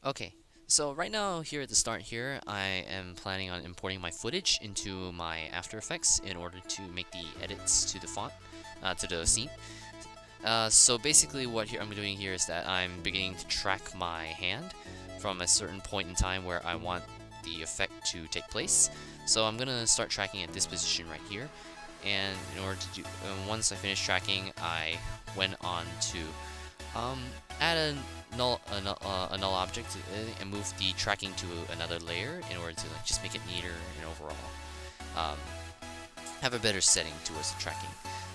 Okay, so right now here at the start here, I am planning on importing my footage into my After Effects in order to make the edits to the font, to the scene. So basically what here I'm doing here is that I'm beginning to track my hand from a certain point in time where I want the effect to take place. So I'm gonna start tracking at this position right here, and in order to do, once I finish tracking, I went on to um, add a null object and move the tracking to another layer in order to like just make it neater and overall um, have a better setting towards the tracking.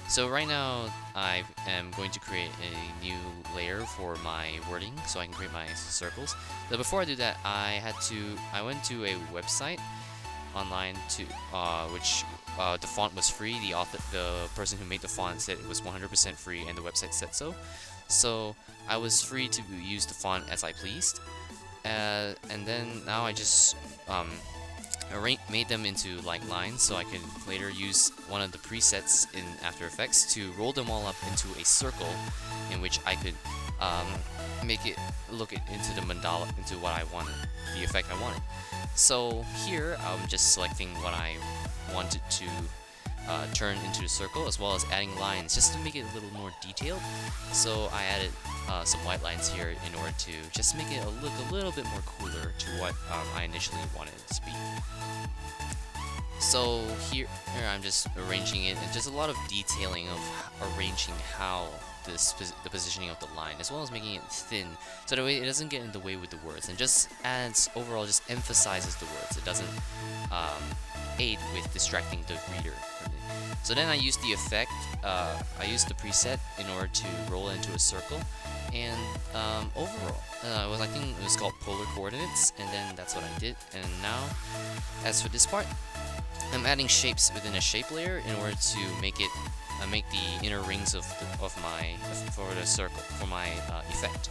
So right now I am going to create a new layer for my wording so I can create my circles. But before I do that, I went to a website online to which the font was free. The person who made the font said it was 100% free, and the website said so. So I was free to use the font as I pleased, and then now I just made them into like lines, so I can later use one of the presets in After Effects to roll them all up into a circle, in which I could make it into the mandala, into what I wanted, the effect I wanted. So here I'm just selecting what I wanted to turn into a circle, as well as adding lines just to make it a little more detailed. So I added some white lines here in order to just make it look a little bit more cooler to what I initially wanted it to be. So here I'm just arranging it, and just a lot of detailing of arranging how the positioning of the line, as well as making it thin, so that way it doesn't get in the way with the words, and just adds overall, just emphasizes the words. It doesn't aid with distracting the reader. So then I used the effect, I used the preset in order to roll it into a circle, and overall, I think it was called polar coordinates, and then that's what I did. And now, as for this part, I'm adding shapes within a shape layer in order to make it make the inner rings of my for the circle for my effect.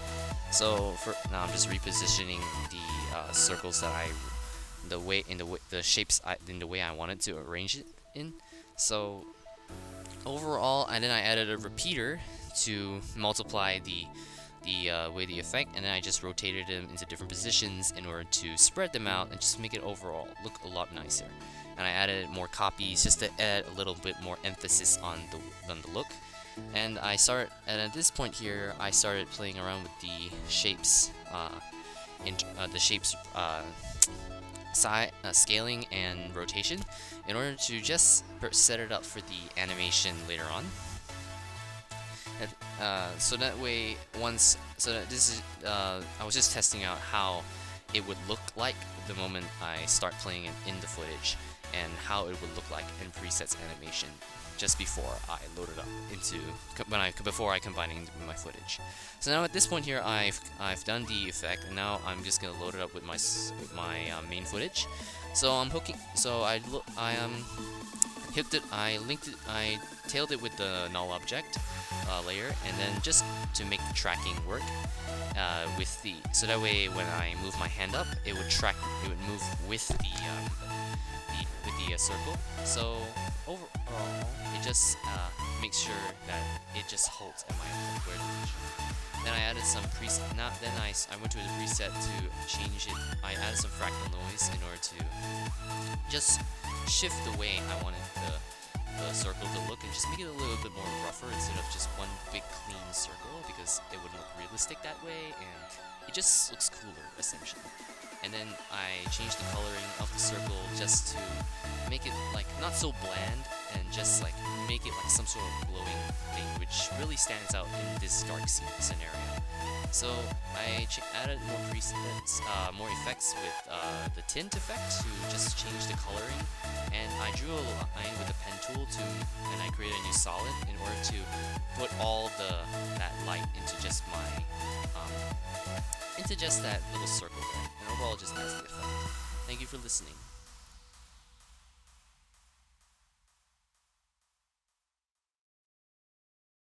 So for now, I'm just repositioning the circles that the shapes in the way I wanted to arrange it in. So overall, and then I added a repeater to multiply the way the effect, and then I just rotated them into different positions in order to spread them out and just make it overall look a lot nicer. And I added more copies just to add a little bit more emphasis on the look. And at this point here, I started playing around with the shapes, scaling and rotation, in order to just set it up for the animation later on. So that way, I was just testing out how it would look like the moment I start playing it in the footage, and how it would look like in presets animation just before I load it up before I combine it with my footage. So now at this point here, I've done the effect, and now I'm just gonna load it up with my main footage. So I'm hooking. So I hooked it. I tailed it with the null object layer, and then just to make the tracking work so that way when I move my hand up, it would move with the circle. So overall, it just makes sure that it just holds at my square position. Then I added some preset. Then I went to the preset to change it. I added some fractal noise in order to just shift the way I wanted the circle to look, and just make it a little bit more rougher instead of just one big clean circle, because it wouldn't look realistic that way, and it just looks cooler essentially. And then I changed the coloring of the circle just to make it like not so bland, and just like make it like some sort of glowing thing, which really stands out in this dark scenario. So I added more presets, more effects with the tint effect to just change the coloring, and I drew a line with the pen tool and I created a new solid in order to put all that light into just that little circle there, and overall just adds the effect. Thank you for listening.